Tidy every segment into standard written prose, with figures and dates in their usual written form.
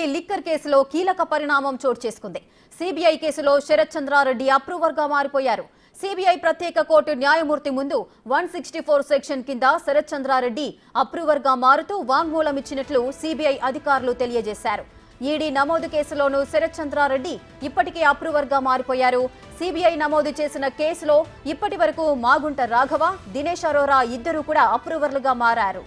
Delhi liquor కేసులో కీలక పరిణామం చోటు చేసుకుంది. సిబిఐ కేసులో శరత్ చంద్రారెడ్డి అప్రూవర్ గా మారిపోయారు. సిబిఐ ప్రత్యేక కోర్టు న్యాయమూర్తి ముందు 164 సెక్షన్ కింద శరత్ చంద్రారెడ్డి అప్రూవర్ గా మారుతూ వాంగ్మూలం ఇచ్చినట్లు సిబిఐ అధికారులు తెలియజేశారు. ఈడీ నమోదు కేసులోనూ శరత్ చంద్రారెడ్డి ఇప్పటికే అప్రూవర్ గా మారిపోయారు. సిబిఐ నమోదు చేసిన కేసులో ఇప్పటి వరకు మాగుంట రాఘవ, దినేష్ అరోరా ఇద్దరు కూడా అప్రూవర్లుగా మారారు.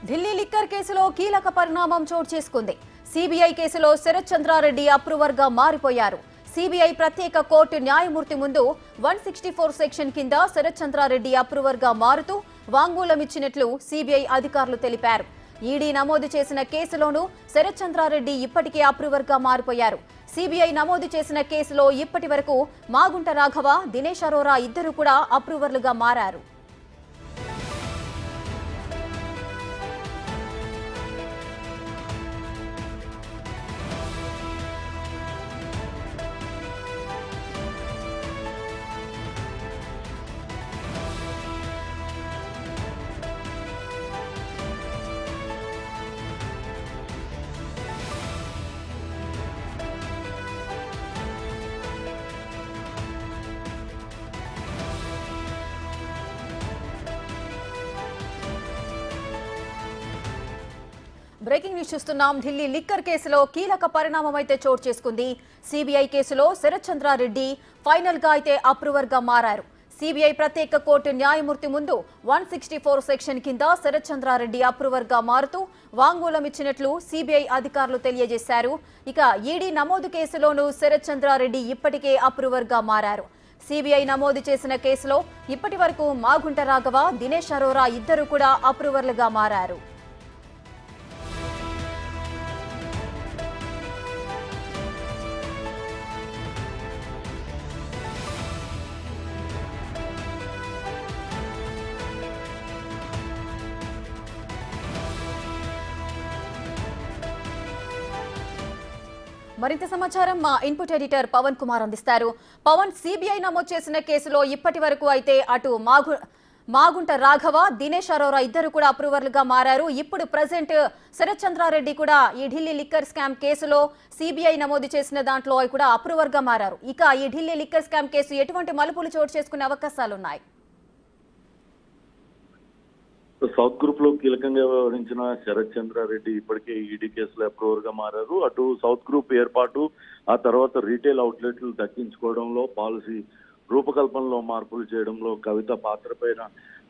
ఢిల్లీ లిక్కర్ కేసులో కీలక పరిణామం చోటు చేసుకుంది. సిబిఐ కేసులో శరత్ చంద్రారెడ్డి అప్రూవర్ గా మారిపోయారు. సిబిఐ ప్రత్యేక కోర్టు న్యాయమూర్తి ముందు 164 సెక్షన్ కింద శరత్ చంద్రారెడ్డి అప్రూవర్ గా మారుతూ వాంగ్మూలం ఇచ్చినట్లు సిబిఐ అధికారులు తెలిపారు. ఈడీ నమోదు చేసిన కేసులోనూ శరత్ చంద్రారెడ్డి ఇప్పటికే అప్రూవర్ గా మారిపోయారు. సిబిఐ నమోదు చేసిన కేసులో ఇప్పటి వరకు మాగుంట రాఘవ, దినేష్ అరోరా ఇద్దరు కూడా అప్రూవర్లుగా మారారు. బ్రేకింగ్ న్యూస్ చూస్తున్నాం. ఢిల్లీ లిక్కర్ కేసులో కీలక పరిణామం అయితే చోటు చేసుకుంది. సిబిఐ కేసులో శరత్ చంద్రారెడ్డి ఫైనల్ గా అయితే అప్రూవర్ గా మారారు. సిబిఐ ప్రత్యేక కోర్టు న్యాయమూర్తి ముందు 164 సెక్షన్ కింద శరత్ చంద్రారెడ్డి అప్రూవర్ గా మారుతూ వాంగ్మూలం ఇచ్చినట్లు సిబిఐ అధికారులు తెలియజేశారు. ఇక ఈడీ నమోదు కేసులోనూ శరత్ చంద్రారెడ్డి ఇప్పటికే అప్రూవర్ గా మారారు. సిబిఐ నమోదు చేసిన కేసులో ఇప్పటి వరకు మాగుంట రాఘవ, దినేష్ అరోరా ఇద్దరు కూడా అప్రూవర్లుగా మారారు. మరింత సమాచారం మా ఇన్పుట్ ఎడిటర్ పవన్ కుమార్ అందిస్తారు. పవన్, సిబిఐ నమోదు చేసిన కేసులో ఇప్పటి వరకు అయితే అటు మాగుంట రాఘవ, దినేష్ అరోరా ఇద్దరు కూడా అప్రూవర్లుగా మారారు. ఇప్పుడు ప్రజెంట్ శరత్ చంద్రారెడ్డి కూడా ఈ ఢిల్లీ లిక్కర్ స్కామ్ కేసులో సిబిఐ నమోదు చేసిన దాంట్లో కూడా అప్రూవర్ గా మారారు. ఇక ఈ ఢిల్లీ లిక్కర్ స్కామ్ కేసు ఎటువంటి మలుపులు చోటు చేసుకునే అవకాశాలున్నాయి? సౌత్ గ్రూప్ లో కీలకంగా వ్యవహరించిన శరత్ చంద్రారెడ్డి ఇప్పటికే ఈడీ కేసులో అప్రూవర్ గా మారారు. అటు సౌత్ గ్రూప్ ఏర్పాటు, ఆ తర్వాత రీటైల్ అవుట్లెట్లు దక్కించుకోవడంలో, పాలసీ రూపకల్పనలో మార్పులు చేయడంలో కవిత పాత్ర పైన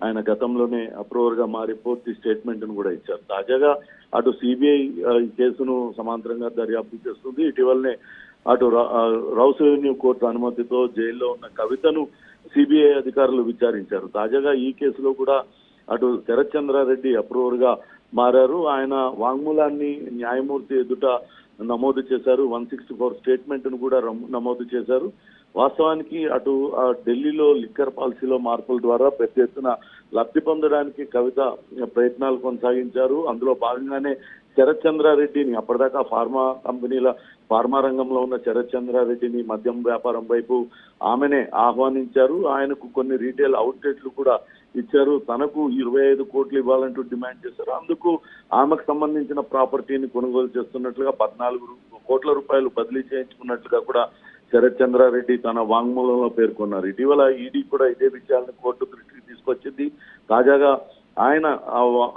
ఆయన గతంలోనే అప్రూవర్ గా మారి పూర్తి స్టేట్మెంట్ ను కూడా ఇచ్చారు. తాజాగా అటు సిబిఐ ఈ కేసును సమాంతరంగా దర్యాప్తు చేస్తుంది. ఇటీవలనే అటు రౌస్ రెవెన్యూ కోర్టు అనుమతితో జైల్లో ఉన్న కవితను సిబిఐ అధికారులు విచారించారు. తాజాగా ఈ కేసులో కూడా అటు శరత్ చంద్రారెడ్డి అప్రూవర్ గా మారారు. ఆయన వాంగ్మూలాన్ని న్యాయమూర్తి ఎదుట నమోదు చేశారు. 164 స్టేట్మెంట్ ను కూడా నమోదు చేశారు. వాస్తవానికి అటు ఢిల్లీలో లిక్కర్ పాలసీలో మార్పుల ద్వారా పెద్ద ఎత్తున లబ్ధి పొందడానికి కవిత ప్రయత్నాలు కొనసాగించారు. అందులో భాగంగానే శరత్ చంద్రారెడ్డిని, అప్పటిదాకా ఫార్మా రంగంలో ఉన్న శరత్ చంద్రారెడ్డిని మద్యం వ్యాపారం వైపు ఆమెనే ఆహ్వానించారు. ఆయనకు కొన్ని రీటైల్ అవుట్లెట్లు కూడా ఇచ్చారు. తనకు 25 కోట్లు ఇవ్వాలంటూ డిమాండ్ చేశారు. అందుకు ఆమెకు సంబంధించిన ప్రాపర్టీని కొనుగోలు చేస్తున్నట్లుగా 14 కోట్ల రూపాయలు బదిలీ చేయించుకున్నట్లుగా కూడా శరత్ చంద్రారెడ్డి తన వాంగ్మూలంలో పేర్కొన్నారు. ఇటీవల ఈడీ కూడా ఇదే విషయాలను కోర్టు దృష్టికి తీసుకొచ్చింది. తాజాగా ఆయన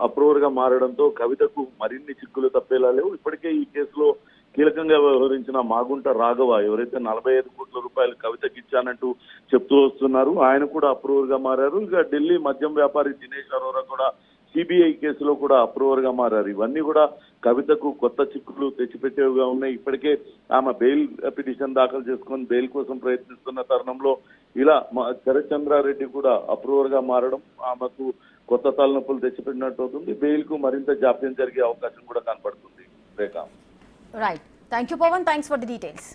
అప్రూవర్ గా మారడంతో కవితకు మరిన్ని చిక్కులు తప్పేలా లేవు. ఇప్పటికే ఈ కేసులో కీలకంగా వ్యవహరించిన మాగుంట రాఘవ, ఎవరైతే 45 కోట్ల రూపాయలు కవితకి ఇచ్చానంటూ చెప్తూ వస్తున్నారు, ఆయన కూడా అప్రూవర్ గా మారారు. ఇక ఢిల్లీ మద్యం వ్యాపారి దినేష్ అరోరా కూడా సిబిఐ కేసులో కూడా అప్రూవర్ గా మారారు. ఇవన్నీ కూడా కవితకు కొత్త చిక్కులు తెచ్చిపెట్టేవిగా ఉన్నాయి. ఇప్పటికే ఆమె బెయిల్ పిటిషన్ దాఖలు చేసుకొని బెయిల్ కోసం ప్రయత్నిస్తున్న తరుణంలో ఇలా శరత్ చంద్రారెడ్డి కూడా అప్రూవర్ గా మారడం ఆమెకు కొత్త తలనొప్పులు తెచ్చిపెట్టినట్టు అవుతుంది. బెయిల్ కు మరింత జాప్యం జరిగే అవకాశం కూడా కనపడుతుంది. Right, thank you Pavan, thanks for the details.